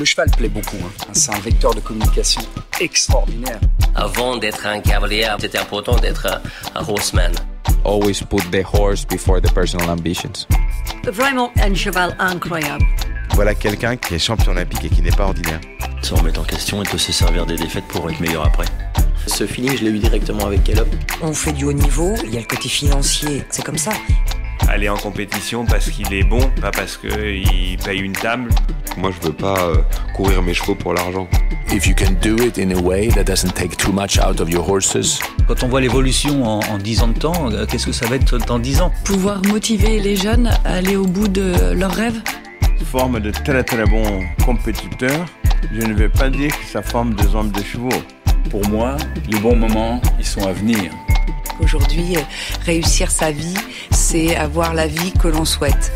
Le cheval plaît beaucoup, C'est un vecteur de communication extraordinaire. Avant d'être un cavalier, c'était important d'être un horseman. Always put the horse before the personal ambitions. Vraiment un cheval incroyable. Voilà quelqu'un qui est champion olympique et qui n'est pas ordinaire. Se remettre en question et de se servir des défaites pour être meilleur après. Ce feeling, je l'ai eu directement avec Caleb. On fait du haut niveau, il y a le côté financier, c'est comme ça. Aller en compétition parce qu'il est bon, pas parce qu'il paye une table. Moi, je veux pas courir mes chevaux pour l'argent. If you can do it in a way that doesn't take too much out of your horses. Quand on voit l'évolution en 10 ans de temps, qu'est-ce que ça va être dans 10 ans ? Pouvoir motiver les jeunes à aller au bout de leurs rêves. Forme de très très bons compétiteurs. Je ne vais pas dire que ça forme des hommes de chevaux. Pour moi, les bons moments, ils sont à venir. Aujourd'hui, réussir sa vie, c'est avoir la vie que l'on souhaite.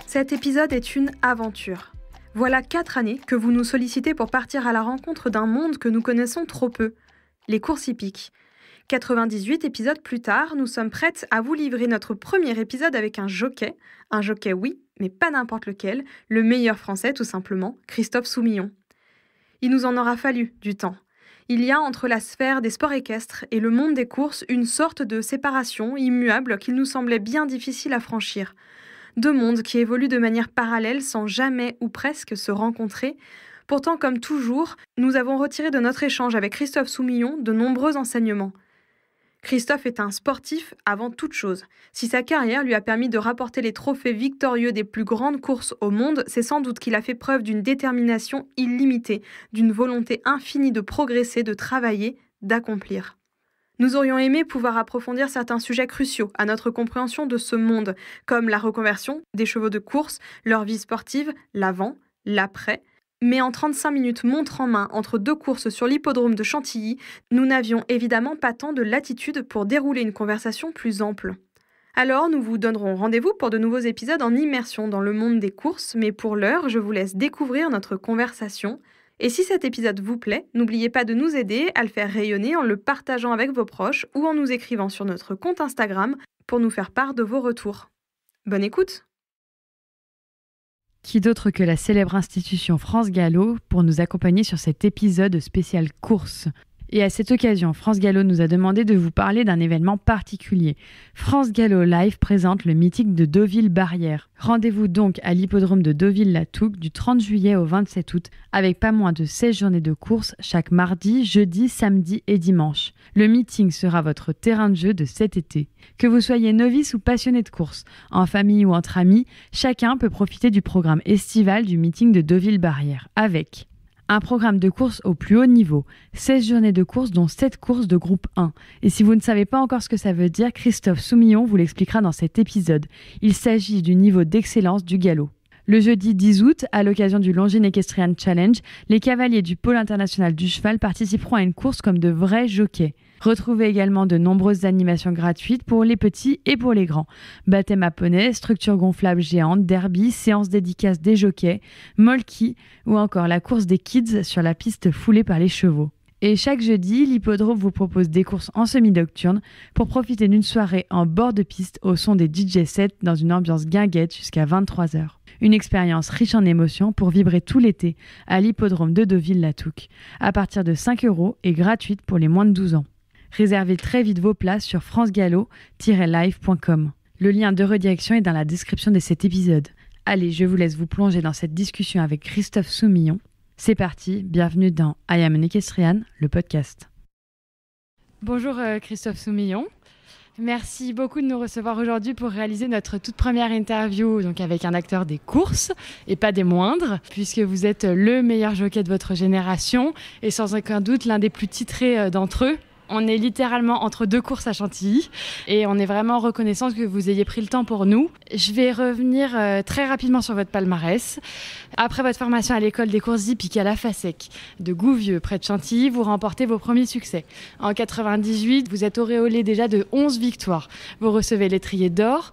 Cet épisode est une aventure. Voilà 4 années que vous nous sollicitez pour partir à la rencontre d'un monde que nous connaissons trop peu, les courses hippiques. 98 épisodes plus tard, nous sommes prêtes à vous livrer notre premier épisode avec un jockey oui, mais pas n'importe lequel, le meilleur français tout simplement, Christophe Soumillon. Il nous en aura fallu du temps. Il y a entre la sphère des sports équestres et le monde des courses une sorte de séparation immuable qu'il nous semblait bien difficile à franchir. 2 mondes qui évoluent de manière parallèle sans jamais ou presque se rencontrer. Pourtant, comme toujours, nous avons retiré de notre échange avec Christophe Soumillon de nombreux enseignements. Christophe est un sportif avant toute chose. Si sa carrière lui a permis de rapporter les trophées victorieux des plus grandes courses au monde, c'est sans doute qu'il a fait preuve d'une détermination illimitée, d'une volonté infinie de progresser, de travailler, d'accomplir. Nous aurions aimé pouvoir approfondir certains sujets cruciaux à notre compréhension de ce monde, comme la reconversion des chevaux de course, leur vie sportive, l'avant, l'après. Mais en 35 minutes montre en main entre 2 courses sur l'hippodrome de Chantilly, nous n'avions évidemment pas tant de latitude pour dérouler une conversation plus ample. Alors nous vous donnerons rendez-vous pour de nouveaux épisodes en immersion dans le monde des courses, mais pour l'heure, je vous laisse découvrir notre conversation. Et si cet épisode vous plaît, n'oubliez pas de nous aider à le faire rayonner en le partageant avec vos proches ou en nous écrivant sur notre compte Instagram pour nous faire part de vos retours. Bonne écoute! Qui d'autre que la célèbre institution France Gallo pour nous accompagner sur cet épisode spécial course. Et à cette occasion, France Gallo nous a demandé de vous parler d'un événement particulier. France Gallo Live présente le meeting de Deauville-Barrière. Rendez-vous donc à l'hippodrome de Deauville-la-Touque du 30 juillet au 27 août, avec pas moins de 16 journées de course chaque mardi, jeudi, samedi et dimanche. Le meeting sera votre terrain de jeu de cet été. Que vous soyez novice ou passionné de course, en famille ou entre amis, chacun peut profiter du programme estival du meeting de Deauville-Barrière, avec un programme de course au plus haut niveau, 16 journées de course dont 7 courses de groupe 1. Et si vous ne savez pas encore ce que ça veut dire, Christophe Soumillon vous l'expliquera dans cet épisode. Il s'agit du niveau d'excellence du galop. Le jeudi 10 août, à l'occasion du Longines Equestrian Challenge, les cavaliers du pôle international du cheval participeront à une course comme de vrais jockeys. Retrouvez également de nombreuses animations gratuites pour les petits et pour les grands. Baptême à poney, structure gonflable géante, derby, séance dédicace des jockeys, molki ou encore la course des kids sur la piste foulée par les chevaux. Et chaque jeudi, l'hippodrome vous propose des courses en semi-nocturne pour profiter d'une soirée en bord de piste au son des DJ sets dans une ambiance guinguette jusqu'à 23h. Une expérience riche en émotions pour vibrer tout l'été à l'hippodrome de Deauville-la-Touque, à partir de 5 € et gratuite pour les moins de 12 ans. Réservez très vite vos places sur francegallo-live.com. Le lien de redirection est dans la description de cet épisode. Allez, je vous laisse vous plonger dans cette discussion avec Christophe Soumillon. C'est parti, bienvenue dans I Am an Equestrian, le podcast. Bonjour Christophe Soumillon. Merci beaucoup de nous recevoir aujourd'hui pour réaliser notre toute première interview donc avec un acteur des courses et pas des moindres, puisque vous êtes le meilleur jockey de votre génération et sans aucun doute l'un des plus titrés d'entre eux. On est littéralement entre 2 courses à Chantilly et on est vraiment reconnaissant que vous ayez pris le temps pour nous. Je vais revenir très rapidement sur votre palmarès. Après votre formation à l'école des courses hippiques à la FASEC de Gouvieux, près de Chantilly, vous remportez vos premiers succès. En 98, vous êtes auréolé déjà de 11 victoires. Vous recevez l'étrier d'or,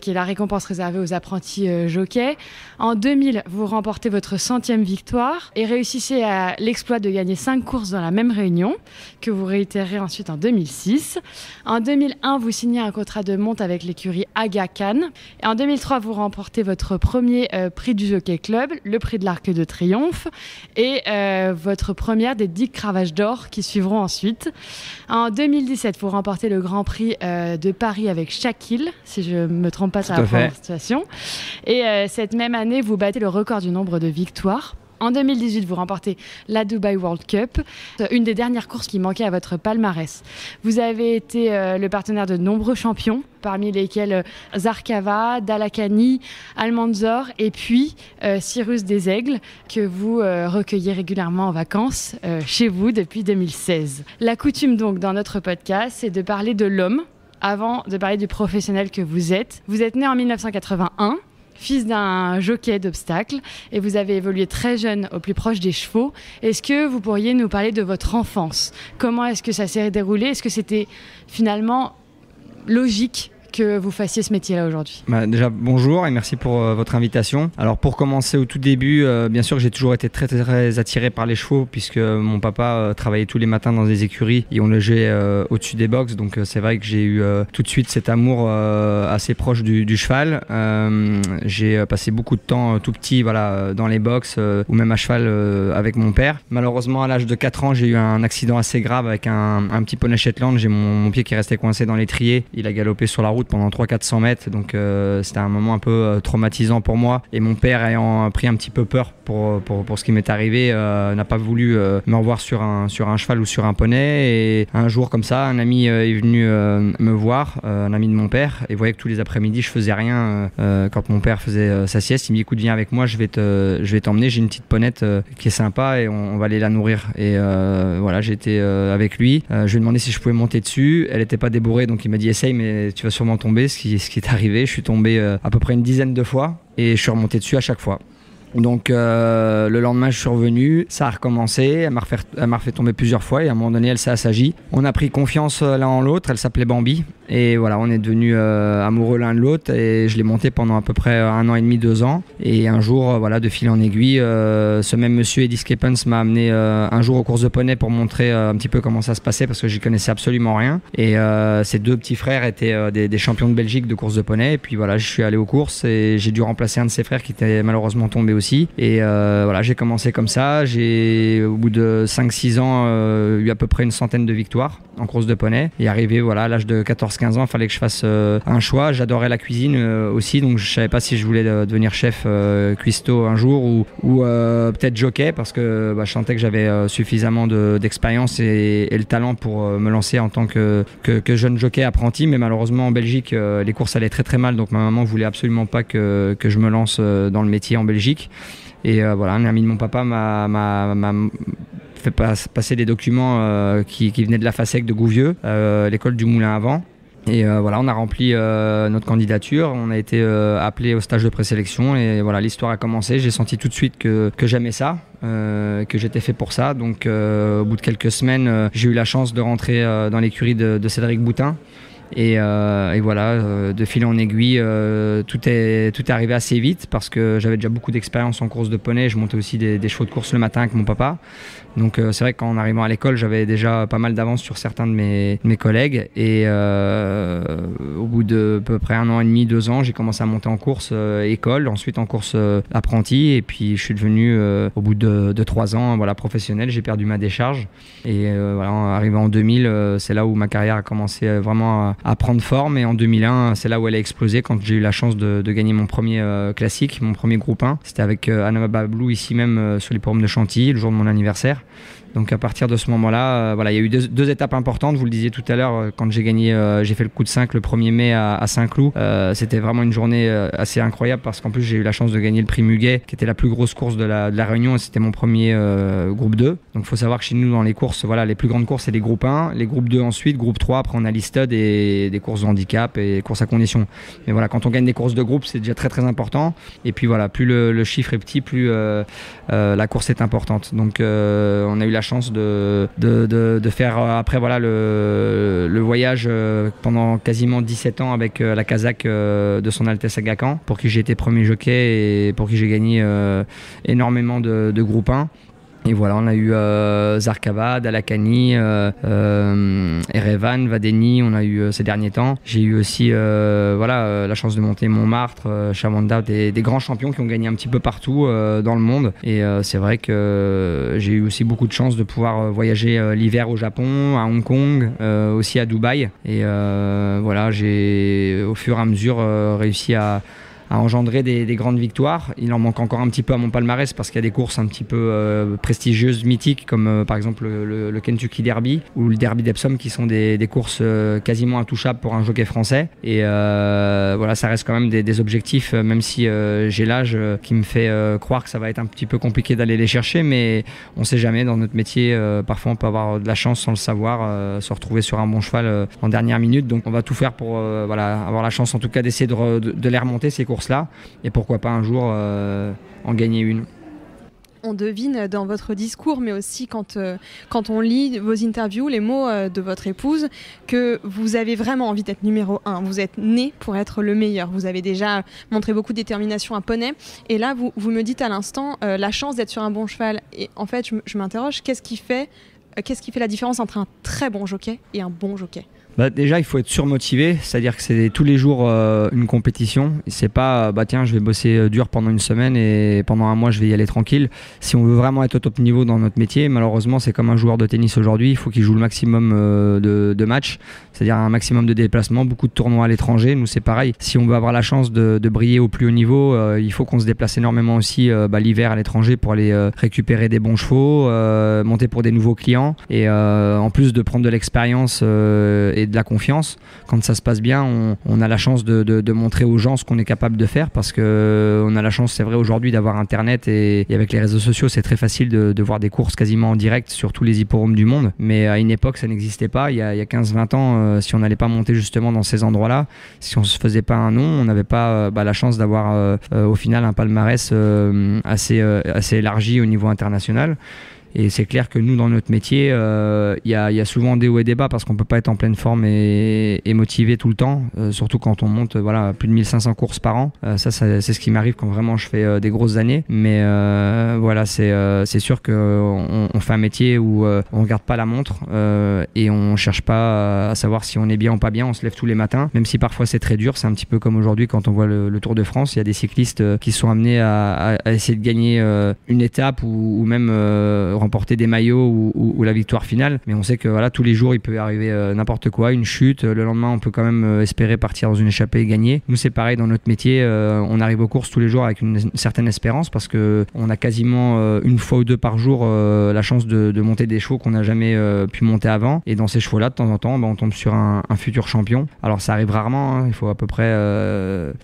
qui est la récompense réservée aux apprentis jockeys. En 2000, vous remportez votre 100e victoire et réussissez à l'exploit de gagner 5 courses dans la même réunion, que vous réitérez duré ensuite en 2006. En 2001, vous signez un contrat de monte avec l'écurie Aga Khan. Et en 2003, vous remportez votre premier prix du Jockey Club, le prix de l'Arc de Triomphe et votre première des 10 cravaches d'or qui suivront ensuite. En 2017, vous remportez le Grand Prix de Paris avec Shaquille, si je ne me trompe pas sur la prononciation. Et cette même année, vous battez le record du nombre de victoires. En 2018, vous remportez la Dubai World Cup, une des dernières courses qui manquait à votre palmarès. Vous avez été le partenaire de nombreux champions, parmi lesquels Zarkava, Dalakani, Almanzor et puis Cyrus des Aigles, que vous recueillez régulièrement en vacances chez vous depuis 2016. La coutume donc dans notre podcast, c'est de parler de l'homme avant de parler du professionnel que vous êtes. Vous êtes né en 1981. Fils d'un jockey d'obstacles et vous avez évolué très jeune au plus proche des chevaux. Est-ce que vous pourriez nous parler de votre enfance ? Comment est-ce que ça s'est déroulé ? Est-ce que c'était finalement logique que vous fassiez ce métier-là aujourd'hui ? Déjà, bonjour et merci pour votre invitation. Alors pour commencer au tout début, bien sûr que j'ai toujours été très, très attiré par les chevaux puisque mon papa travaillait tous les matins dans des écuries et on logeait au-dessus des box. Donc c'est vrai que j'ai eu tout de suite cet amour assez proche du cheval. J'ai passé beaucoup de temps tout petit dans les box ou même à cheval avec mon père. Malheureusement, à l'âge de 4 ans, j'ai eu un accident assez grave avec un petit poney Shetland. J'ai mon pied qui restait coincé dans l'étrier. Il a galopé sur la route pendant 300-400 mètres, donc c'était un moment un peu traumatisant pour moi et mon père ayant pris un petit peu peur pour ce qui m'est arrivé n'a pas voulu me revoir sur un cheval ou sur un poney et un jour comme ça un ami est venu me voir, un ami de mon père, et voyait que tous les après-midi je faisais rien quand mon père faisait sa sieste. Il me dit écoute, viens avec moi, je vais t'emmener, j'ai une petite ponette qui est sympa et on va aller la nourrir. Et voilà, j'ai été avec lui, je lui ai demandé si je pouvais monter dessus, elle n'était pas débourrée donc il m'a dit essaye mais tu vas sûrement tomber, ce qui est arrivé. Je suis tombé à peu près une dizaine de fois et je suis remonté dessus à chaque fois. Donc le lendemain je suis revenu, ça a recommencé, elle m'a refait tomber plusieurs fois et à un moment donné elle s'est assagie. On a pris confiance l'un en l'autre, elle s'appelait Bambi et voilà, on est devenus amoureux l'un de l'autre et je l'ai montée pendant à peu près 1 an et demi, 2 ans. Et un jour, voilà, de fil en aiguille, ce même monsieur Eddie Skeppens m'a amené un jour aux courses de poney pour montrer un petit peu comment ça se passait parce que j'y connaissais absolument rien. Et ses 2 petits frères étaient des champions de Belgique de courses de poney. Et puis voilà, je suis allé aux courses et j'ai dû remplacer un de ses frères qui était malheureusement tombé aussi. Et voilà, j'ai commencé comme ça. J'ai, au bout de 5-6 ans, eu à peu près une centaine de victoires en course de poney. Et arrivé voilà, à l'âge de 14-15 ans, il fallait que je fasse un choix. J'adorais la cuisine aussi, donc je ne savais pas si je voulais devenir chef cuistot un jour ou peut-être jockey parce que je sentais que j'avais suffisamment d'expérience et le talent pour me lancer en tant que jeune jockey apprenti. Mais malheureusement en Belgique, les courses allaient très très mal, donc ma maman ne voulait absolument pas que je me lance dans le métier en Belgique. Et voilà, un ami de mon papa m'a fait passer des documents qui venaient de la FASEC de Gouvieux, l'école du Moulin à Vent. Et voilà, on a rempli notre candidature, on a été appelé au stage de présélection et voilà, l'histoire a commencé. J'ai senti tout de suite que j'aimais ça, que j'étais fait pour ça. Donc au bout de quelques semaines, j'ai eu la chance de rentrer dans l'écurie de Cédric Boutin. Et voilà, de fil en aiguille, tout est arrivé assez vite parce que j'avais déjà beaucoup d'expérience en course de poney. Je montais aussi des chevaux de course le matin avec mon papa. Donc c'est vrai qu'en arrivant à l'école, j'avais déjà pas mal d'avance sur certains de mes collègues. Et au bout de à peu près 1 an et demi, 2 ans, j'ai commencé à monter en course école, ensuite en course apprenti. Et puis je suis devenu, au bout de 3 ans, voilà, professionnel. J'ai perdu ma décharge. Et voilà, arrivé en 2000, c'est là où ma carrière a commencé vraiment à prendre forme. Et en 2001, c'est là où elle a explosé quand j'ai eu la chance de gagner mon premier classique, mon premier groupe 1. C'était avec Anna Bablou ici même sur les pommes de Chantilly, le jour de mon anniversaire. Donc à partir de ce moment-là, voilà, il y a eu deux étapes importantes. Vous le disiez tout à l'heure, quand j'ai gagné, j'ai fait le coup de 5 le 1er mai à Saint-Cloud. C'était vraiment une journée assez incroyable parce qu'en plus j'ai eu la chance de gagner le prix Muguet, qui était la plus grosse course de la Réunion, et c'était mon premier groupe 2. Donc il faut savoir que chez nous dans les courses, voilà, les plus grandes courses c'est les groupes 1, les groupes 2 ensuite, groupe 3, après on a l'Istud et des courses de handicap et courses à condition. Mais voilà, quand on gagne des courses de groupe, c'est déjà très très important. Et puis voilà, plus le chiffre est petit, plus la course est importante. Donc on a eu la chance de faire après voilà le voyage pendant quasiment 17 ans avec la Kazakh de son Altesse Aga Khan, pour qui j'ai été premier jockey et pour qui j'ai gagné énormément de groupe 1. Et voilà, on a eu Zarkavad, Alakani, Erevan, Vadeni, on a eu ces derniers temps. J'ai eu aussi la chance de monter Montmartre, Chamanda, des grands champions qui ont gagné un petit peu partout dans le monde. Et c'est vrai que j'ai eu aussi beaucoup de chance de pouvoir voyager l'hiver au Japon, à Hong Kong, aussi à Dubaï. Et j'ai au fur et à mesure réussi à engendrer des grandes victoires. Il en manque encore un petit peu à mon palmarès parce qu'il y a des courses un petit peu prestigieuses, mythiques, comme par exemple le Kentucky Derby ou le Derby d'Epsom, qui sont des courses quasiment intouchables pour un jockey français. Et ça reste quand même des objectifs, même si j'ai l'âge qui me fait croire que ça va être un petit peu compliqué d'aller les chercher, mais on ne sait jamais dans notre métier. Parfois on peut avoir de la chance sans le savoir, se retrouver sur un bon cheval en dernière minute. Donc on va tout faire pour avoir la chance en tout cas d'essayer de les remonter, ces courses là, et pourquoi pas un jour en gagner une. On devine dans votre discours, mais aussi quand on lit vos interviews, les mots de votre épouse, que vous avez vraiment envie d'être numéro 1. Vous êtes né pour être le meilleur. Vous avez déjà montré beaucoup de détermination à Poney. Et là, vous me dites à l'instant la chance d'être sur un bon cheval. Et en fait, je m'interroge, qu'est-ce qui fait la différence entre un très bon jockey et un bon jockey ? Déjà, il faut être surmotivé, c'est-à-dire que c'est tous les jours une compétition. C'est pas tiens, je vais bosser dur pendant une semaine et pendant un mois je vais y aller tranquille. Si on veut vraiment être au top niveau dans notre métier, malheureusement c'est comme un joueur de tennis aujourd'hui, il faut qu'il joue le maximum de matchs, c'est-à-dire un maximum de déplacements, beaucoup de tournois à l'étranger. Nous c'est pareil, si on veut avoir la chance de briller au plus haut niveau, il faut qu'on se déplace énormément aussi l'hiver à l'étranger pour aller récupérer des bons chevaux, monter pour des nouveaux clients, et en plus de prendre de l'expérience et de la confiance. Quand ça se passe bien, on a la chance de montrer aux gens ce qu'on est capable de faire, parce qu'on a la chance, c'est vrai aujourd'hui, d'avoir internet, et avec les réseaux sociaux c'est très facile de voir des courses quasiment en direct sur tous les hippodromes du monde, mais à une époque ça n'existait pas. Il y a 15-20 ans, si on n'allait pas monter justement dans ces endroits là, si on se faisait pas un nom, on n'avait pas la chance d'avoir au final un palmarès assez élargi au niveau international. Et c'est clair que nous, dans notre métier, il y a souvent des hauts et des bas, parce qu'on ne peut pas être en pleine forme et motivé tout le temps, surtout quand on monte plus de 1500 courses par an. Ça, c'est ce qui m'arrive quand vraiment je fais des grosses années. Mais c'est sûr qu'on fait un métier où on ne regarde pas la montre et on ne cherche pas à savoir si on est bien ou pas bien. On se lève tous les matins, même si parfois c'est très dur. C'est un petit peu comme aujourd'hui quand on voit le Tour de France. Il y a des cyclistes qui sont amenés à essayer de gagner une étape ou même remporter des maillots ou la victoire finale, mais on sait que tous les jours il peut arriver n'importe quoi, une chute, le lendemain on peut quand même espérer partir dans une échappée et gagner. Nous c'est pareil dans notre métier, on arrive aux courses tous les jours avec une certaine espérance, parce que on a quasiment une fois ou deux par jour la chance de monter des chevaux qu'on n'a jamais pu monter avant, et dans ces chevaux là de temps en temps on tombe sur un futur champion. Alors ça arrive rarement, hein. Il faut à peu près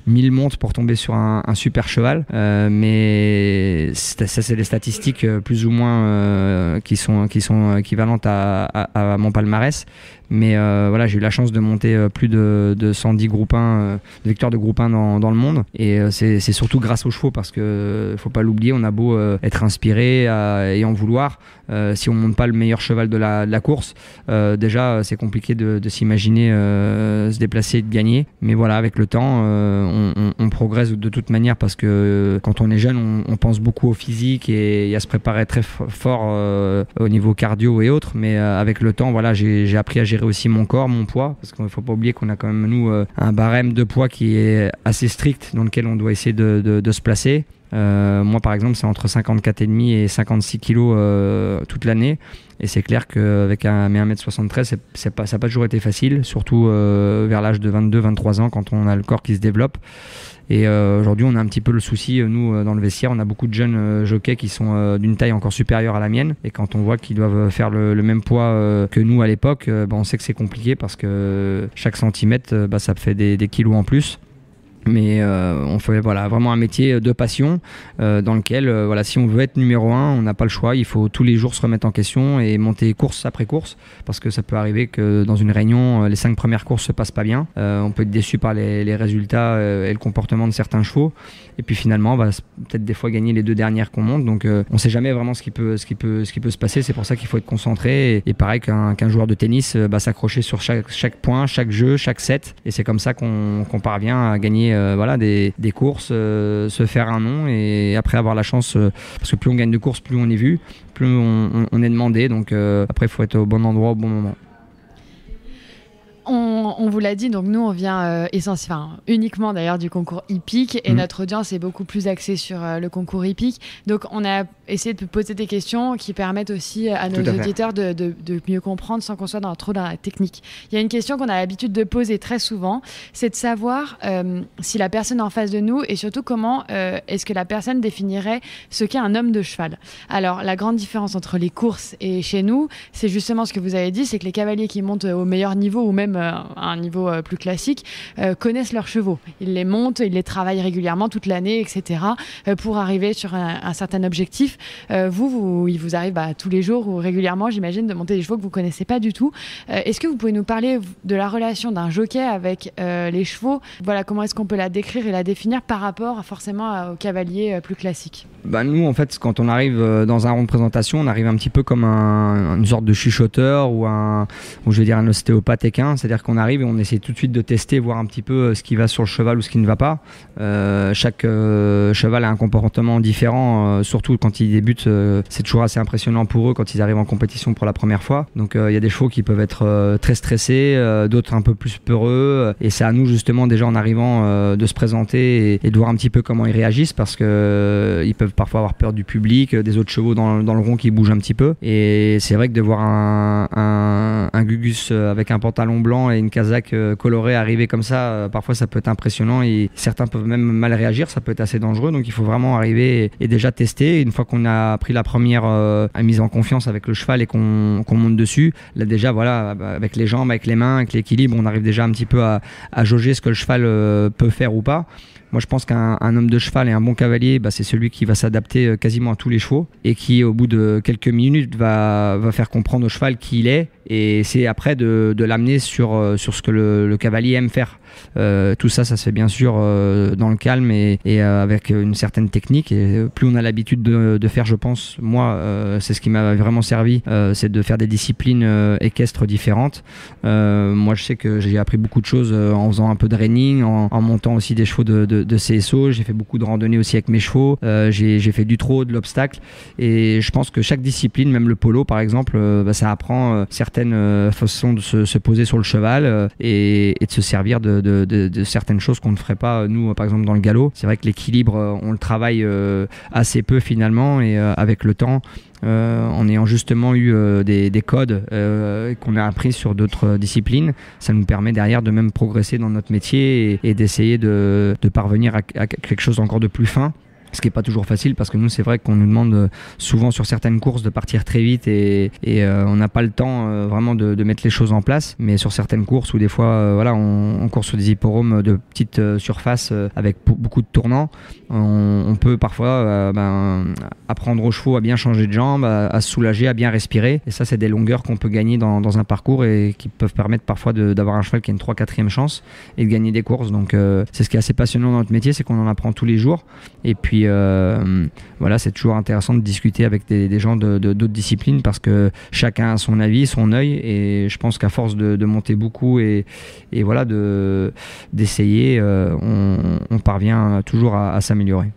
1000 montes pour tomber sur un super cheval, mais ça c'est les statistiques plus ou moins qui sont équivalentes à mon palmarès. Mais j'ai eu la chance de monter plus de 110 groupe 1, de victoires de groupe 1 dans le monde, et c'est surtout grâce aux chevaux, parce que faut pas l'oublier, on a beau être inspiré et en vouloir, si on monte pas le meilleur cheval de la course, déjà c'est compliqué de s'imaginer se déplacer et de gagner. Mais voilà, avec le temps on progresse de toute manière, parce que quand on est jeune on pense beaucoup au physique et à se préparer très fort au niveau cardio et autres, mais avec le temps j'ai appris à gérer aussi mon corps, mon poids, parce qu'il ne faut pas oublier qu'on a quand même nous un barème de poids qui est assez strict, dans lequel on doit essayer de se placer. Moi par exemple c'est entre 54,5 et 56 kg toute l'année, et c'est clair qu'avec mes 1m73 ça n'a pas toujours été facile, surtout vers l'âge de 22-23 ans, quand on a le corps qui se développe. Et aujourd'hui on a un petit peu le souci, nous dans le vestiaire on a beaucoup de jeunes jockeys qui sont d'une taille encore supérieure à la mienne, et quand on voit qu'ils doivent faire le même poids que nous à l'époque, on sait que c'est compliqué, parce que chaque centimètre ça fait des kilos en plus. Mais on fait vraiment un métier de passion dans lequel si on veut être numéro 1, on n'a pas le choix, il faut tous les jours se remettre en question et monter course après course, parce que ça peut arriver que dans une réunion les 5 premières courses se passent pas bien, on peut être déçu par les résultats et le comportement de certains chevaux, et puis finalement on va peut-être des fois gagner les 2 dernières qu'on monte, donc on sait jamais vraiment ce qui peut se passer. C'est pour ça qu'il faut être concentré, et pareil qu'un joueur de tennis, s'accrocher sur chaque point, chaque jeu, chaque set, et c'est comme ça qu'on parvient à gagner voilà, des courses, se faire un nom et après avoir la chance, parce que plus on gagne de courses, plus on est vu, plus on est demandé. Donc après, il faut être au bon endroit au bon moment. On vous l'a dit, donc nous on vient uniquement d'ailleurs du concours hippique et notre audience est beaucoup plus axée sur le concours hippique. Donc on a essayé de poser des questions qui permettent aussi à nos auditeurs de mieux comprendre sans qu'on soit trop dans la technique. Il y a une question qu'on a l'habitude de poser très souvent, c'est de savoir si la personne en face de nous et surtout comment est-ce que la personne définirait ce qu'est un homme de cheval. Alors la grande différence entre les courses et chez nous, c'est justement ce que vous avez dit, c'est que les cavaliers qui montent au meilleur niveau ou même à un niveau plus classique, connaissent leurs chevaux. Ils les montent, ils les travaillent régulièrement toute l'année, etc. Pour arriver sur un certain objectif. Il vous arrive tous les jours ou régulièrement, j'imagine, de monter des chevaux que vous ne connaissez pas du tout. Est-ce que vous pouvez nous parler de la relation d'un jockey avec les chevaux ? Voilà, comment est-ce qu'on peut la décrire et la définir par rapport forcément aux cavaliers plus classiques ? Nous, en fait, quand on arrive dans un rond de présentation, on arrive un petit peu comme une sorte de chuchoteur ou un ostéopathe équin. C'est-à-dire qu'on arrive et on essaie tout de suite de tester, voir un petit peu ce qui va sur le cheval ou ce qui ne va pas. Chaque cheval a un comportement différent, surtout quand ils débutent. C'est toujours assez impressionnant pour eux quand ils arrivent en compétition pour la première fois. Donc il y a des chevaux qui peuvent être très stressés, d'autres un peu plus peureux. Et c'est à nous justement déjà en arrivant de se présenter et de voir un petit peu comment ils réagissent parce qu'ils peuvent parfois avoir peur du public, des autres chevaux dans le rond qui bougent un petit peu. Et c'est vrai que de voir un Gugus avec un pantalon blanc et une casaque colorée arriver comme ça, parfois ça peut être impressionnant et certains peuvent même mal réagir, ça peut être assez dangereux. Donc il faut vraiment arriver et déjà tester. Et une fois qu'on a pris la première mise en confiance avec le cheval et qu'on monte dessus, là déjà voilà, avec les jambes, avec les mains, avec l'équilibre, on arrive déjà un petit peu à jauger ce que le cheval peut faire ou pas. Moi, je pense qu'un homme de cheval et un bon cavalier, c'est celui qui va s'adapter quasiment à tous les chevaux et qui, au bout de quelques minutes, va faire comprendre au cheval qui il est. Et c'est après de l'amener sur ce que le cavalier aime faire. Tout ça se fait bien sûr dans le calme et avec une certaine technique. Et plus on a l'habitude de faire, je pense, moi, c'est ce qui m'a vraiment servi, c'est de faire des disciplines équestres différentes. Moi, je sais que j'ai appris beaucoup de choses en faisant un peu de reining, en montant aussi des chevaux de CSO. J'ai fait beaucoup de randonnées aussi avec mes chevaux. J'ai fait du trot, de l'obstacle. Et je pense que chaque discipline, même le polo par exemple, ça apprend certaines façons de se poser sur le cheval et de se servir de certaines choses qu'on ne ferait pas nous par exemple dans le galop. C'est vrai que l'équilibre on le travaille assez peu finalement et avec le temps en ayant justement eu des codes qu'on a appris sur d'autres disciplines, ça nous permet derrière de même progresser dans notre métier et d'essayer de parvenir à quelque chose encore de plus fin. Ce qui n'est pas toujours facile parce que nous c'est vrai qu'on nous demande souvent sur certaines courses de partir très vite et on n'a pas le temps vraiment de mettre les choses en place, mais sur certaines courses où des fois on court sur des hippodromes de petite surface avec beaucoup de tournants, on peut parfois apprendre aux chevaux à bien changer de jambes, à se soulager, à bien respirer, et ça c'est des longueurs qu'on peut gagner dans un parcours et qui peuvent permettre parfois d'avoir un cheval qui a une 3-4e chance et de gagner des courses. Donc c'est ce qui est assez passionnant dans notre métier, c'est qu'on en apprend tous les jours. Et puis c'est toujours intéressant de discuter avec des gens d'autres disciplines parce que chacun a son avis, son œil, et je pense qu'à force de monter beaucoup et voilà d'essayer, on parvient toujours à s'améliorer.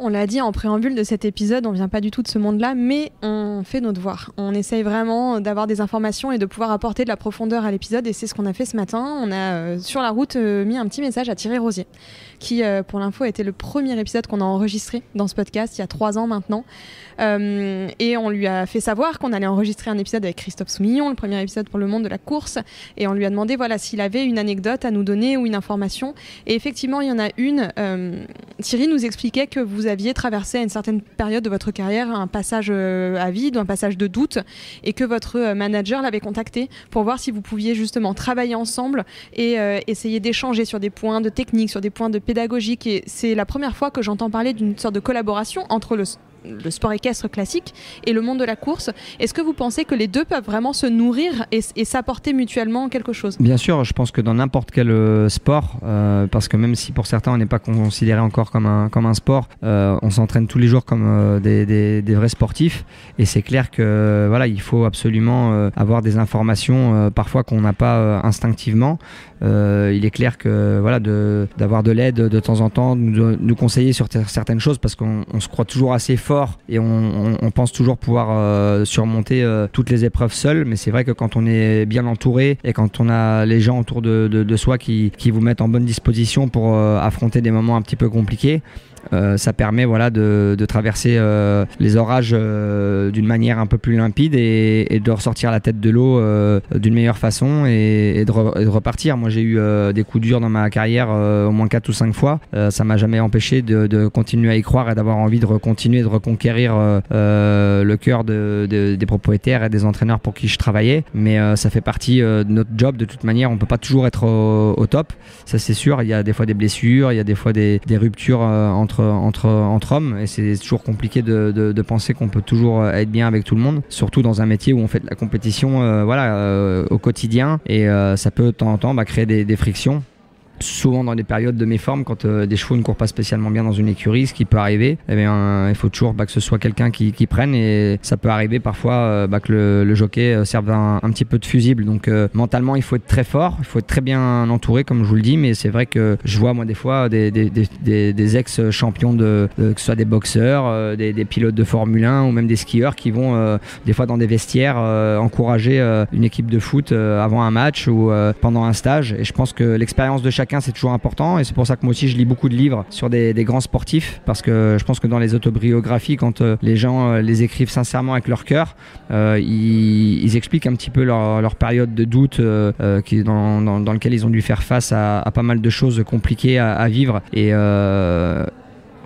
On l'a dit en préambule de cet épisode, on vient pas du tout de ce monde-là, mais on fait nos devoirs. On essaye vraiment d'avoir des informations et de pouvoir apporter de la profondeur à l'épisode, et c'est ce qu'on a fait ce matin. On a, sur la route, mis un petit message à Thierry Rosier, qui, pour l'info, était le premier épisode qu'on a enregistré dans ce podcast, il y a 3 ans maintenant. Et on lui a fait savoir qu'on allait enregistrer un épisode avec Christophe Soumillon, le premier épisode pour Le Monde de la course, et on lui a demandé s'il avait une anecdote à nous donner ou une information. Et effectivement, il y en a une. Thierry nous expliquait que vous aviez traversé à une certaine période de votre carrière un passage à vide, un passage de doute, et que votre manager l'avait contacté pour voir si vous pouviez justement travailler ensemble et essayer d'échanger sur des points de technique, sur des points de pédagogique. Et c'est la première fois que j'entends parler d'une sorte de collaboration entre le sport équestre classique et le monde de la course. Est-ce que vous pensez que les deux peuvent vraiment se nourrir et s'apporter mutuellement quelque chose ? Bien sûr, je pense que dans n'importe quel sport, parce que même si pour certains on n'est pas considéré encore comme un sport, on s'entraîne tous les jours comme des vrais sportifs, et c'est clair que voilà, il faut absolument avoir des informations parfois qu'on n'a pas instinctivement. Il est clair que voilà, d'avoir de l'aide de temps en temps, nous conseiller sur certaines choses, parce qu'on se croit toujours assez fort et on pense toujours pouvoir surmonter toutes les épreuves seul, mais c'est vrai que quand on est bien entouré et quand on a les gens autour de soi qui vous mettent en bonne disposition pour affronter des moments un petit peu compliqués, ça permet voilà, de traverser les orages d'une manière un peu plus limpide et de ressortir la tête de l'eau d'une meilleure façon et de repartir. Moi j'ai eu des coups durs dans ma carrière au moins 4 ou 5 fois. Ça m'a jamais empêché de continuer à y croire et d'avoir envie de continuer de reconquérir le cœur des propriétaires et des entraîneurs pour qui je travaillais. Mais ça fait partie de notre job. De toute manière, on peut pas toujours être au top. Ça c'est sûr. Il y a des fois des blessures, il y a des fois des ruptures entre hommes, et c'est toujours compliqué de penser qu'on peut toujours être bien avec tout le monde, surtout dans un métier où on fait de la compétition au quotidien, et ça peut de temps en temps créer des frictions. Souvent dans des périodes de méforme, quand des chevaux ne courent pas spécialement bien dans une écurie, ce qui peut arriver, eh bien, il faut toujours que ce soit quelqu'un qui prenne, et ça peut arriver parfois que le jockey serve un petit peu de fusible. Donc mentalement il faut être très fort, il faut être très bien entouré comme je vous le dis, mais c'est vrai que je vois moi des fois des ex-champions que ce soit des boxeurs, des pilotes de Formule 1 ou même des skieurs qui vont des fois dans des vestiaires encourager une équipe de foot avant un match ou pendant un stage, et je pense que l'expérience de chacun c'est toujours important, et c'est pour ça que moi aussi je lis beaucoup de livres sur des grands sportifs, parce que je pense que dans les autobiographies, quand les gens les écrivent sincèrement avec leur cœur, ils expliquent un petit peu leur période de doute dans lequel ils ont dû faire face à pas mal de choses compliquées à vivre, et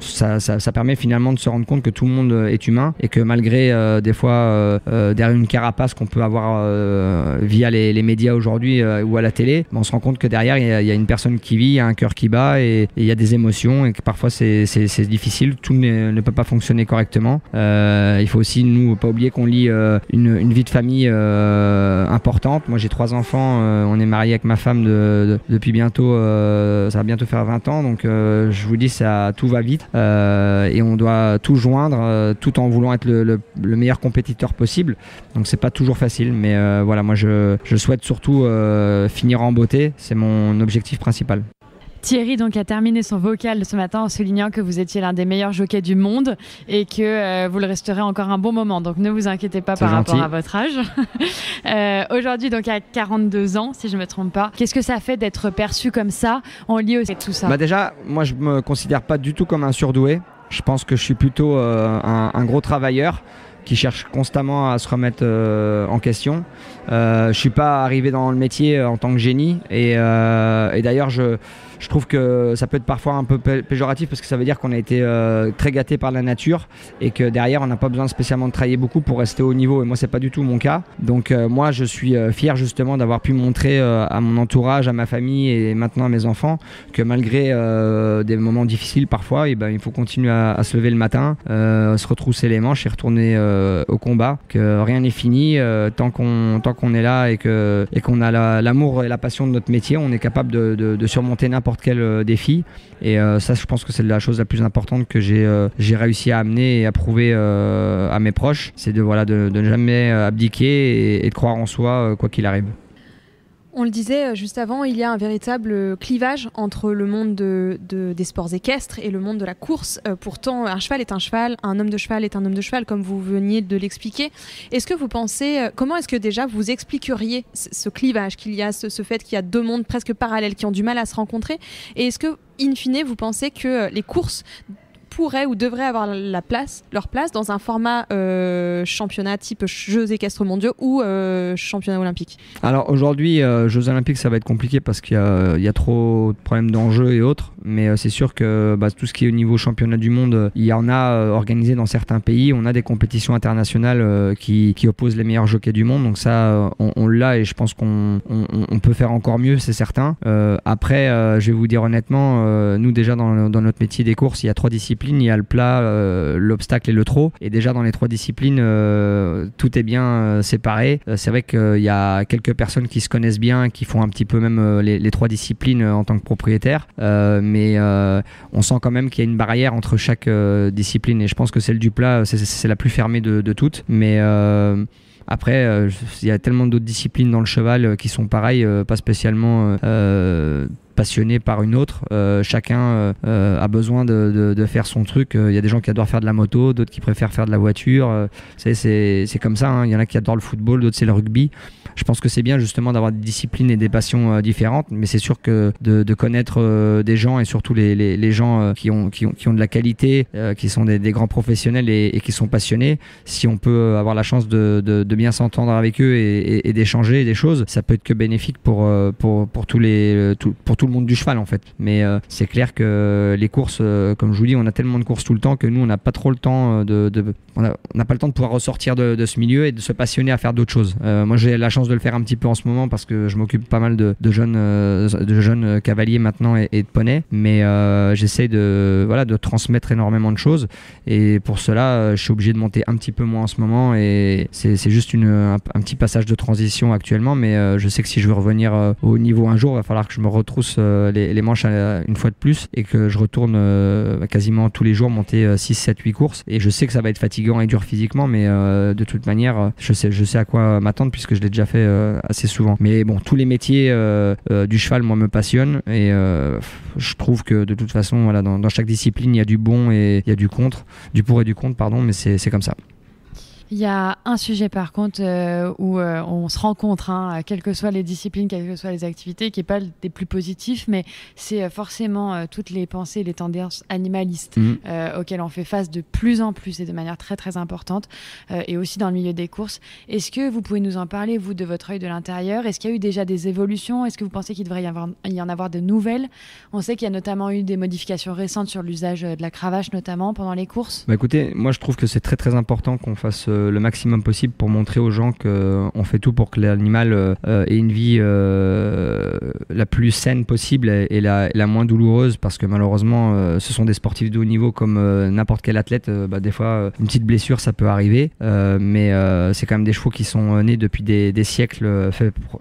ça permet finalement de se rendre compte que tout le monde est humain, et que malgré des fois derrière une carapace qu'on peut avoir via les médias aujourd'hui ou à la télé, on se rend compte que derrière il y a une personne qui vit, il y a un cœur qui bat, et il y a des émotions, et que parfois c'est difficile, tout ne peut pas fonctionner correctement. Il faut aussi pas oublier qu'on lit une vie de famille importante. Moi j'ai 3 enfants, on est mariés avec ma femme depuis bientôt, ça va bientôt faire 20 ans, donc je vous dis, tout va vite. Et on doit tout joindre tout en voulant être le meilleur compétiteur possible, donc c'est pas toujours facile, mais voilà, moi je souhaite surtout finir en beauté, c'est mon objectif principal. Thierry donc a terminé son vocal ce matin en soulignant que vous étiez l'un des meilleurs jockeys du monde et que vous le resterez encore un bon moment, donc ne vous inquiétez pas par rapport à votre âge. Aujourd'hui donc à 42 ans si je ne me trompe pas, qu'est-ce que ça fait d'être perçu comme ça en lieu de tout ça ? Déjà, moi je me considère pas du tout comme un surdoué, je pense que je suis plutôt un gros travailleur qui cherche constamment à se remettre en question. Je suis pas arrivé dans le métier en tant que génie, et d'ailleurs je trouve que ça peut être parfois un peu péjoratif, parce que ça veut dire qu'on a été très gâté par la nature, et que derrière on n'a pas besoin spécialement de travailler beaucoup pour rester au niveau, et moi c'est pas du tout mon cas. Donc moi je suis fier justement d'avoir pu montrer à mon entourage, à ma famille et maintenant à mes enfants, que malgré des moments difficiles parfois, il faut continuer à se lever le matin, se retrousser les manches et retourner au combat, que rien n'est fini tant qu'on est là, et qu'on a l'amour et la passion de notre métier, on est capable de surmonter n'importe quel défi, et ça je pense que c'est la chose la plus importante que j'ai réussi à amener et à prouver à mes proches, c'est de ne jamais abdiquer et de croire en soi quoi qu'il arrive. On le disait juste avant, il y a un véritable clivage entre le monde des sports équestres et le monde de la course. Pourtant, un cheval est un cheval, un homme de cheval est un homme de cheval, comme vous veniez de l'expliquer. Est-ce que vous pensez, comment est-ce que déjà vous expliqueriez ce clivage qu'il y a, ce fait qu'il y a 2 mondes presque parallèles qui ont du mal à se rencontrer ? Et est-ce que, in fine, vous pensez que les courses pourraient ou devraient avoir leur place dans un format championnat type Jeux équestres mondiaux ou championnat olympique ? Alors aujourd'hui, Jeux olympiques ça va être compliqué parce qu'il y a trop de problèmes d'enjeux et autres, mais c'est sûr que tout ce qui est au niveau championnat du monde, il y en a organisé dans certains pays. On a des compétitions internationales qui opposent les meilleurs jockeys du monde, donc ça on l'a, et je pense qu'on peut faire encore mieux, c'est certain. Après, je vais vous dire honnêtement, nous déjà dans notre métier des courses, il y a 3 disciplines, il y a le plat, l'obstacle et le trot, et déjà dans les 3 disciplines, tout est bien séparé. C'est vrai qu'il y a quelques personnes qui se connaissent bien, qui font un petit peu même les 3 disciplines en tant que propriétaire, mais on sent quand même qu'il y a une barrière entre chaque discipline, et je pense que celle du plat, c'est la plus fermée de toutes, mais après, il y a tellement d'autres disciplines dans le cheval qui sont pareilles, pas spécialement passionnés par une autre. Chacun a besoin de faire son truc. Il y a des gens qui adorent faire de la moto, d'autres qui préfèrent faire de la voiture. C'est comme ça, hein. Il y en a qui adorent le football, d'autres c'est le rugby. Je pense que c'est bien justement d'avoir des disciplines et des passions différentes, mais c'est sûr que de connaître des gens, et surtout les gens qui ont de la qualité, qui sont des grands professionnels et qui sont passionnés, si on peut avoir la chance de bien s'entendre avec eux et d'échanger des choses, ça peut être que bénéfique pour tout le monde du cheval en fait. Mais c'est clair que les courses, comme je vous dis, on a tellement de courses tout le temps que nous on n'a pas trop le temps on n'a pas le temps de pouvoir ressortir de ce milieu et de se passionner à faire d'autres choses. Moi j'ai la chance de le faire un petit peu en ce moment parce que je m'occupe pas mal de jeunes cavaliers maintenant et de poneys, mais j'essaie de transmettre énormément de choses, et pour cela je suis obligé de monter un petit peu moins en ce moment, et c'est juste un petit passage de transition actuellement, mais je sais que si je veux revenir au niveau un jour, il va falloir que je me retrousse les manches une fois de plus, et que je retourne quasiment tous les jours monter 6, 7, 8 courses, et je sais que ça va être fatigant et dur physiquement, mais de toute manière je sais à quoi m'attendre puisque je l'ai déjà fait assez souvent. Mais bon, tous les métiers du cheval moi me passionnent, et je trouve que de toute façon voilà, dans chaque discipline il y a du bon et il y a du pour et du contre, pardon, mais c'est comme ça. Il y a un sujet par contre où on se rencontre, hein, quelles que soient les disciplines, quelles que soient les activités, qui n'est pas des plus positifs, mais c'est forcément toutes les pensées, les tendances animalistes auxquelles on fait face de plus en plus et de manière très très importante, et aussi dans le milieu des courses. Est-ce que vous pouvez nous en parler, vous, de votre œil de l'intérieur? Est-ce qu'il y a eu déjà des évolutions? Est-ce que vous pensez qu'il devrait y en avoir de nouvelles? On sait qu'il y a notamment eu des modifications récentes sur l'usage de la cravache, notamment pendant les courses. Écoutez, moi je trouve que c'est très très important qu'on fasse le maximum possible pour montrer aux gens qu'on fait tout pour que l'animal ait une vie la plus saine possible et la moins douloureuse, parce que malheureusement ce sont des sportifs de haut niveau comme n'importe quel athlète. Des fois une petite blessure ça peut arriver, mais c'est quand même des chevaux qui sont nés depuis des siècles,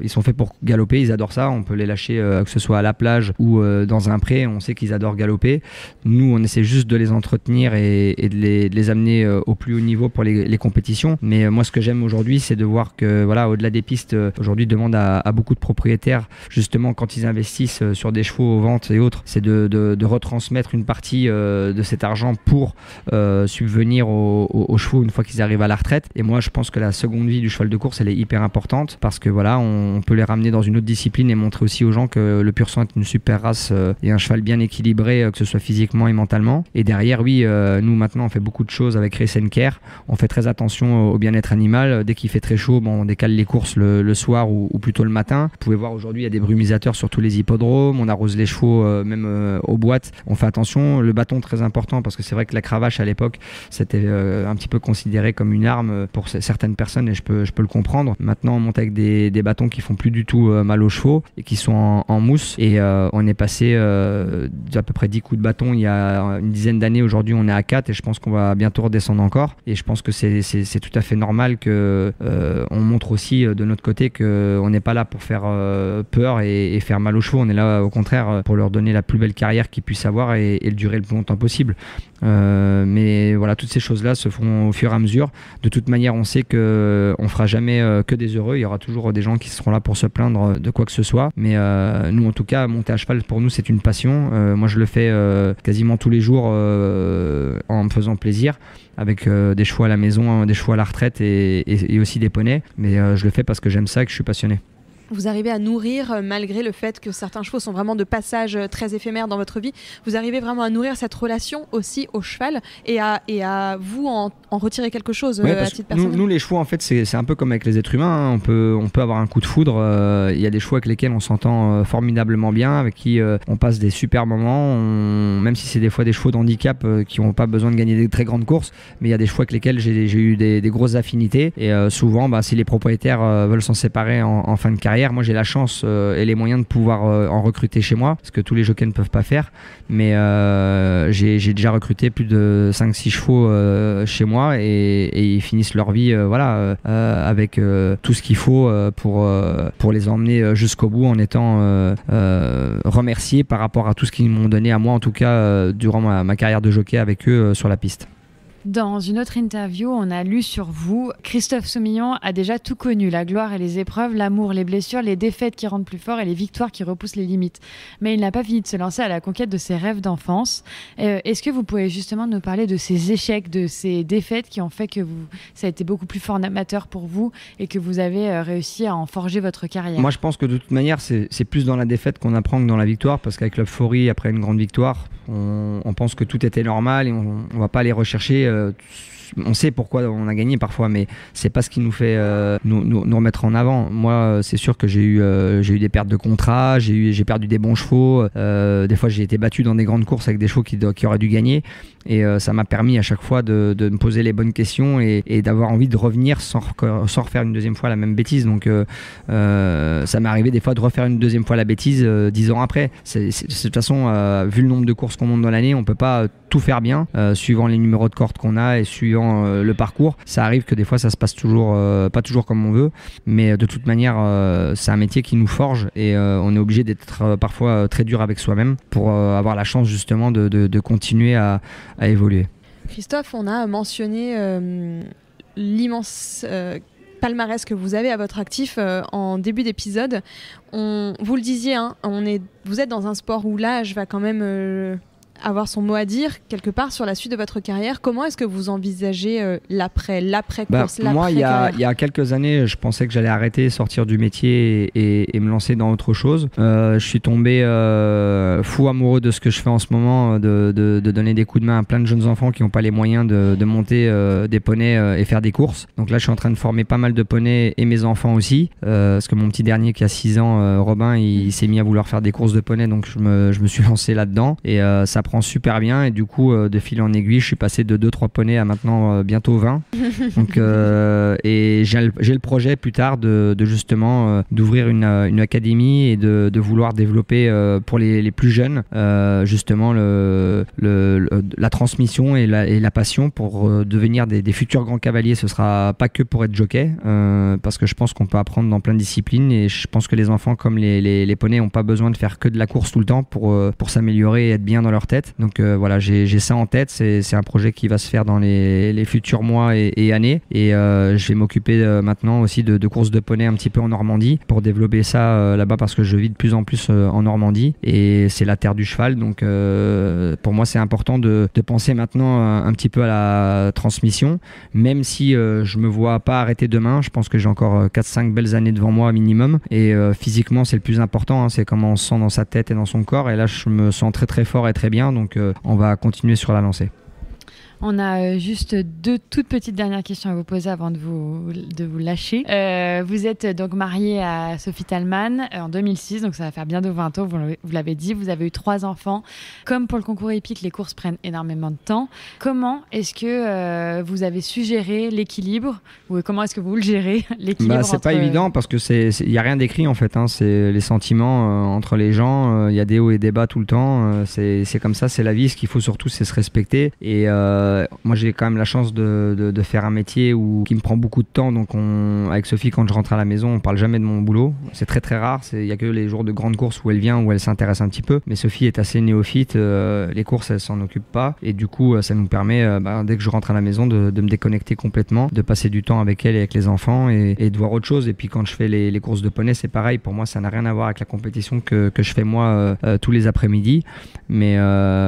ils sont faits pour galoper, ils adorent ça, on peut les lâcher que ce soit à la plage ou dans un pré, on sait qu'ils adorent galoper. Nous on essaie juste de les entretenir et de les amener au plus haut niveau pour les compétitions. Mais moi ce que j'aime aujourd'hui c'est de voir que voilà, au-delà des pistes, aujourd'hui demande à beaucoup de propriétaires justement quand ils investissent sur des chevaux aux ventes et autres, c'est de retransmettre une partie de cet argent pour subvenir aux chevaux une fois qu'ils arrivent à la retraite. Et moi je pense que la seconde vie du cheval de course elle est hyper importante, parce que voilà, on peut les ramener dans une autre discipline et montrer aussi aux gens que le pur sang est une super race et un cheval bien équilibré, que ce soit physiquement et mentalement. Et derrière oui, nous maintenant on fait beaucoup de choses avec Race & Care, on fait très attention au bien-être animal. Dès qu'il fait très chaud, on décale les courses le soir ou plutôt le matin. Vous pouvez voir aujourd'hui il y a des brumisateurs sur tous les hippodromes, on arrose les chevaux même aux boîtes, on fait attention. Le bâton très important, parce que c'est vrai que la cravache à l'époque c'était un petit peu considéré comme une arme pour certaines personnes, et je peux le comprendre. Maintenant on monte avec des bâtons qui font plus du tout mal aux chevaux et qui sont en mousse, et on est passé d'à peu près 10 coups de bâton il y a une dizaine d'années. Aujourd'hui on est à 4 et je pense qu'on va bientôt redescendre encore, et je pense que c'est tout à fait normal que on montre aussi de notre côté qu'on n'est pas là pour faire peur et faire mal aux chevaux. On est là au contraire pour leur donner la plus belle carrière qu'ils puissent avoir et le durer le plus longtemps possible. Mais voilà, toutes ces choses-là se font au fur et à mesure. De toute manière, on sait qu'on ne fera jamais que des heureux. Il y aura toujours des gens qui seront là pour se plaindre de quoi que ce soit. Mais nous, en tout cas, monter à cheval, pour nous, c'est une passion. Moi, je le fais quasiment tous les jours en me faisant plaisir, avec des chevaux à la maison, des chevaux à la retraite et aussi des poneys. Mais je le fais parce que j'aime ça et que je suis passionné. vous arrivez à nourrir, malgré le fait que certains chevaux sont vraiment de passage très éphémère dans votre vie, vous arrivez vraiment à nourrir cette relation aussi au cheval et à vous en retirer quelque chose à titre personnel. Nous, les chevaux, en fait, c'est un peu comme avec les êtres humains. On peut avoir un coup de foudre. Il y a des chevaux avec lesquels on s'entend formidablement bien, avec qui on passe des super moments. Même si c'est des fois des chevaux d'handicap qui n'ont pas besoin de gagner des très grandes courses, mais il y a des chevaux avec lesquels j'ai eu des grosses affinités. Et souvent, si les propriétaires veulent s'en séparer en fin de carrière, moi j'ai la chance et les moyens de pouvoir en recruter chez moi, parce que tous les jockeys ne peuvent pas faire. Mais j'ai déjà recruté plus de 5-6 chevaux chez moi et ils finissent leur vie avec tout ce qu'il faut pour les emmener jusqu'au bout en étant remerciés par rapport à tout ce qu'ils m'ont donné à moi, en tout cas durant ma carrière de jockey avec eux sur la piste. Dans une autre interview, on a lu sur vous, Christophe Soumillon a déjà tout connu, la gloire et les épreuves, l'amour, les blessures, les défaites qui rendent plus fort et les victoires qui repoussent les limites. Mais il n'a pas fini de se lancer à la conquête de ses rêves d'enfance. Est-ce que vous pouvez justement nous parler de ces échecs, de ces défaites qui ont fait que ça a été beaucoup plus formateur pour vous et que vous avez réussi à en forger votre carrière? Moi, je pense que de toute manière, c'est plus dans la défaite qu'on apprend que dans la victoire, parce qu'avec l'euphorie, après une grande victoire, on pense que tout était normal et on ne va pas aller rechercher. On sait pourquoi on a gagné parfois, mais c'est pas ce qui nous fait nous remettre en avant. Moi, c'est sûr que j'ai eu des pertes de contrat, j'ai perdu des bons chevaux. Des fois, j'ai été battu dans des grandes courses avec des chevaux qui auraient dû gagner. Et ça m'a permis à chaque fois de me poser les bonnes questions et d'avoir envie de revenir sans refaire une deuxième fois la même bêtise. Donc ça m'est arrivé des fois de refaire une deuxième fois la bêtise 10 ans après. De toute façon, vu le nombre de courses qu'on monte dans l'année, on peut pas tout faire bien, suivant les numéros de corde qu'on a et suivant le parcours. Ça arrive que des fois ça se passe pas toujours comme on veut, mais de toute manière c'est un métier qui nous forge et on est obligé d'être parfois très dur avec soi-même pour avoir la chance justement de continuer à évoluer. Christophe, on a mentionné l'immense palmarès que vous avez à votre actif en début d'épisode. Vous le disiez, vous êtes dans un sport où l'âge va quand même avoir son mot à dire quelque part sur la suite de votre carrière. Comment est-ce que vous envisagez l'après-course, moi, il y a quelques années, je pensais que j'allais arrêter, sortir du métier et me lancer dans autre chose. Je suis tombé fou amoureux de ce que je fais en ce moment, de donner des coups de main à plein de jeunes enfants qui n'ont pas les moyens de monter des poneys et faire des courses. Donc là, je suis en train de former pas mal de poneys et mes enfants aussi, parce que mon petit dernier qui a 6 ans, Robin, il s'est mis à vouloir faire des courses de poneys, donc je me suis lancé là-dedans et ça prend super bien et du coup de fil en aiguille je suis passé de 2-3 poneys à maintenant bientôt 20 donc et j'ai le projet plus tard de justement d'ouvrir une académie et de vouloir développer pour les plus jeunes justement la transmission et la passion pour devenir des futurs grands cavaliers. Ce sera pas que pour être jockey parce que je pense qu'on peut apprendre dans plein de disciplines et je pense que les enfants comme les poneys n'ont pas besoin de faire que de la course tout le temps pour s'améliorer et être bien dans leur tête. Donc voilà, j'ai ça en tête, c'est un projet qui va se faire dans les futurs mois et années et je vais m'occuper maintenant aussi de courses de poney un petit peu en Normandie pour développer ça là-bas parce que je vis de plus en plus en Normandie et c'est la terre du cheval, donc pour moi c'est important de penser maintenant un petit peu à la transmission, même si je me vois pas arrêter demain. Je pense que j'ai encore 4-5 belles années devant moi minimum et physiquement c'est le plus important, c'est comment on se sent dans sa tête et dans son corps et là je me sens très très fort et très bien, donc on va continuer sur la lancée. On a juste 2 toutes petites dernières questions à vous poser avant de vous lâcher. Vous êtes donc marié à Sophie Thalmann en 2006, donc ça va faire bientôt 20 ans, vous l'avez dit. Vous avez eu 3 enfants. Comme pour le concours hippique, les courses prennent énormément de temps. Comment est-ce que vous avez su gérer l'équilibre ou comment est-ce que vous le gérez, l'équilibre c'est pas évident parce que il n'y a rien d'écrit en fait, c'est les sentiments entre les gens, il y a des hauts et des bas tout le temps, c'est comme ça, c'est la vie. Ce qu'il faut surtout c'est se respecter et moi j'ai quand même la chance de faire un métier qui me prend beaucoup de temps, donc avec Sophie quand je rentre à la maison on parle jamais de mon boulot, c'est très très rare, il y a que les jours de grandes courses où elle vient, où elle s'intéresse un petit peu, mais Sophie est assez néophyte, les courses elle s'en occupe pas et du coup ça nous permet dès que je rentre à la maison de me déconnecter complètement, de passer du temps avec elle et avec les enfants et de voir autre chose. Et puis quand je fais les courses de poney c'est pareil, pour moi ça n'a rien à voir avec la compétition que je fais moi tous les après-midi, mais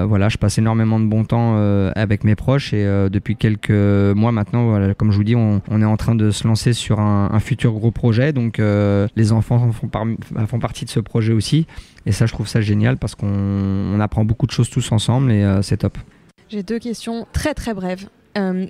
voilà, je passe énormément de bon temps avec mes proches proche et depuis quelques mois maintenant, voilà, comme je vous dis, on est en train de se lancer sur un futur gros projet. Donc les enfants font partie de ce projet aussi. Et ça, je trouve ça génial parce qu'on apprend beaucoup de choses tous ensemble et c'est top. J'ai 2 questions très très brèves.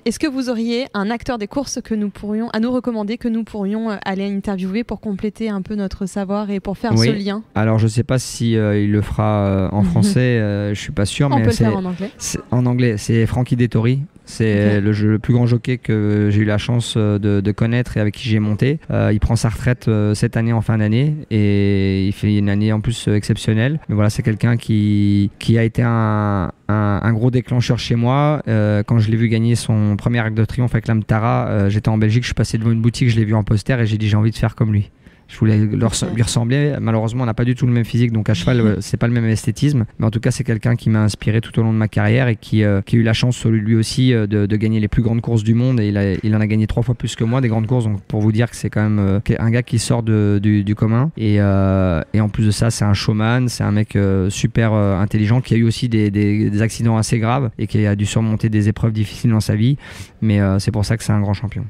Est-ce que vous auriez un acteur des courses à nous recommander, que nous pourrions aller interviewer pour compléter un peu notre savoir et pour faire ce lien? Alors je ne sais pas si il le fera en français, je ne suis pas sûr. On mais peut le faire en anglais. En anglais, c'est Frankie Dettori. C'est le plus grand jockey que j'ai eu la chance de connaître et avec qui j'ai monté. Il prend sa retraite cette année en fin d'année et il fait une année en plus exceptionnelle. Mais voilà, c'est quelqu'un qui a été un gros déclencheur chez moi. Quand je l'ai vu gagner son premier Arc de Triomphe avec l'Amtara, j'étais en Belgique, je suis passé devant une boutique, je l'ai vu en poster et j'ai dit j'ai envie de faire comme lui. Je voulais lui ressembler. Malheureusement, on n'a pas du tout le même physique, donc à cheval, c'est pas le même esthétisme. Mais en tout cas, c'est quelqu'un qui m'a inspiré tout au long de ma carrière et qui a eu la chance, lui aussi, de gagner les plus grandes courses du monde. Et il en a gagné 3 fois plus que moi, des grandes courses. Donc pour vous dire que c'est quand même un gars qui sort du commun. Et en plus de ça, c'est un showman, c'est un mec super intelligent qui a eu aussi des accidents assez graves et qui a dû surmonter des épreuves difficiles dans sa vie. Mais c'est pour ça que c'est un grand champion.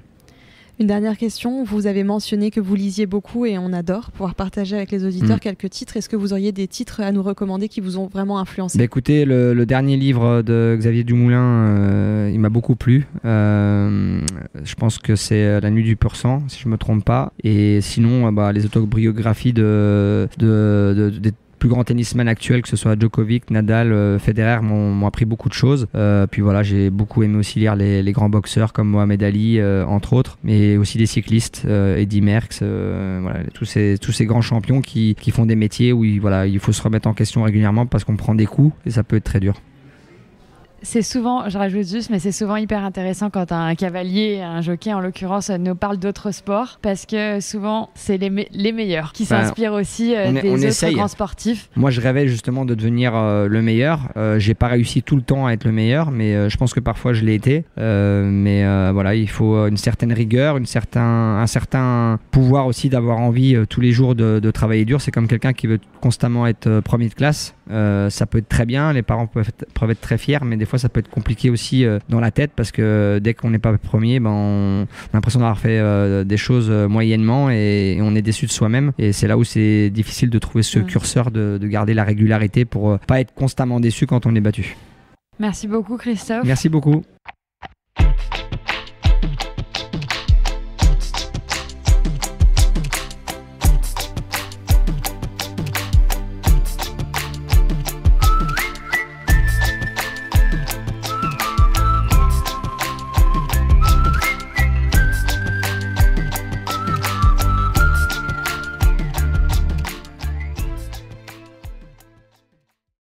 Une dernière question, vous avez mentionné que vous lisiez beaucoup et on adore pouvoir partager avec les auditeurs quelques titres. Est-ce que vous auriez des titres à nous recommander qui vous ont vraiment influencé? Écoutez, le dernier livre de Xavier Dumoulin, il m'a beaucoup plu. Je pense que c'est La Nuit du Pur Sang, si je ne me trompe pas. Et sinon, les autobiographies des plus grands tennismen actuels, que ce soit Djokovic, Nadal, Federer, m'ont appris beaucoup de choses. Puis voilà, j'ai beaucoup aimé aussi lire les grands boxeurs comme Mohamed Ali, entre autres, mais aussi des cyclistes, Eddy Merckx, voilà, tous ces grands champions qui font des métiers où il faut se remettre en question régulièrement parce qu'on prend des coups et ça peut être très dur. C'est souvent, je rajoute juste, mais c'est souvent hyper intéressant quand un cavalier, un jockey en l'occurrence, nous parle d'autres sports parce que souvent c'est les meilleurs qui s'inspirent aussi des autres grands sportifs. Moi je rêvais justement de devenir le meilleur. J'ai pas réussi tout le temps à être le meilleur, mais je pense que parfois je l'ai été. Voilà, il faut une certaine rigueur, un certain pouvoir aussi d'avoir envie tous les jours de travailler dur. C'est comme quelqu'un qui veut constamment être premier de classe. Ça peut être très bien, les parents peuvent être très fiers, mais des fois ça peut être compliqué aussi dans la tête parce que dès qu'on n'est pas premier, on a l'impression d'avoir fait des choses moyennement et on est déçu de soi-même, et c'est là où c'est difficile de trouver ce curseur de garder la régularité pour pas être constamment déçu quand on est battu. Merci beaucoup Christophe. Merci beaucoup.